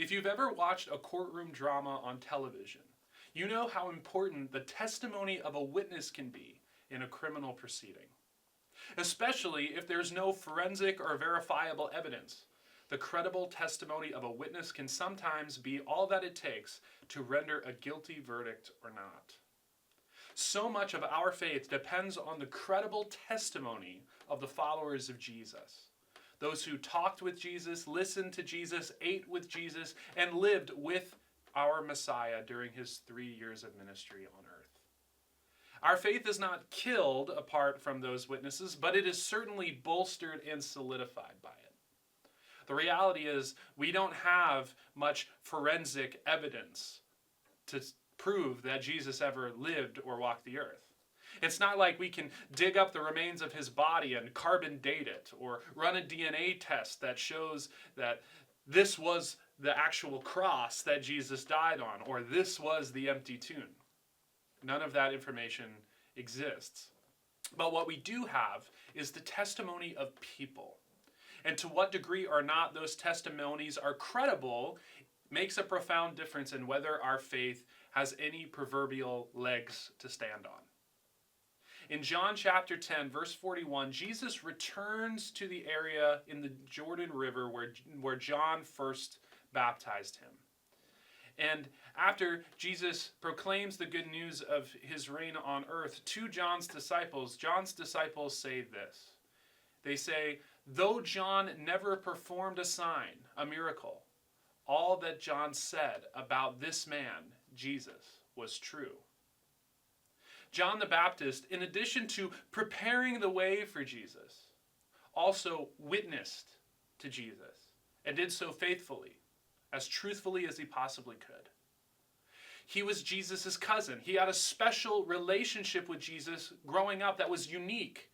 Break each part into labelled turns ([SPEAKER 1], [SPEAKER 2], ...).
[SPEAKER 1] If you've ever watched a courtroom drama on television, you know how important the testimony of a witness can be in a criminal proceeding. Especially if there's no forensic or verifiable evidence. The credible testimony of a witness can sometimes be all that it takes to render a guilty verdict or not. So much of our faith depends on the credible testimony of the followers of Jesus. Those who talked with Jesus, listened to Jesus, ate with Jesus, and lived with our Messiah during his 3 years of ministry on earth. Our faith is not killed apart from those witnesses, but it is certainly bolstered and solidified by it. The reality is we don't have much forensic evidence to prove that Jesus ever lived or walked the earth. It's not like we can dig up the remains of his body and carbon date it, or run a DNA test that shows that this was the actual cross that Jesus died on, or this was the empty tomb. None of that information exists. But what we do have is the testimony of people. And to what degree or not those testimonies are credible makes a profound difference in whether our faith has any proverbial legs to stand on. In John chapter 10, verse 41, Jesus returns to the area in the Jordan River where John first baptized him. And after Jesus proclaims the good news of his reign on earth to John's disciples say this. They say, though John never performed a sign, a miracle, all that John said about this man, Jesus, was true. John the Baptist, in addition to preparing the way for Jesus, also witnessed to Jesus and did so faithfully, as truthfully as he possibly could. He was Jesus' cousin. He had a special relationship with Jesus growing up that was unique.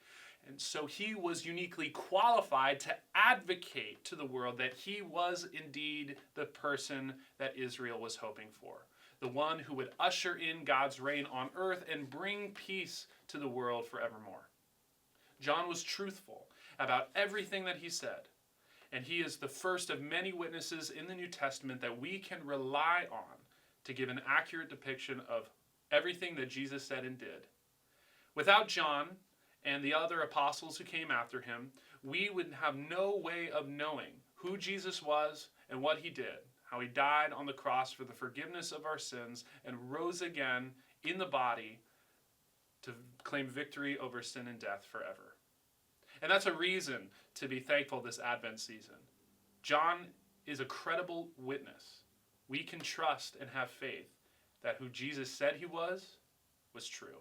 [SPEAKER 1] And so he was uniquely qualified to advocate to the world that he was indeed the person that Israel was hoping for. The one who would usher in God's reign on earth and bring peace to the world forevermore. John was truthful about everything that he said. And he is the first of many witnesses in the New Testament that we can rely on to give an accurate depiction of everything that Jesus said and did. Without John and the other apostles who came after him, we would have no way of knowing who Jesus was and what he did, how he died on the cross for the forgiveness of our sins and rose again in the body to claim victory over sin and death forever. And that's a reason to be thankful this Advent season. John is a credible witness. We can trust and have faith that who Jesus said he was true.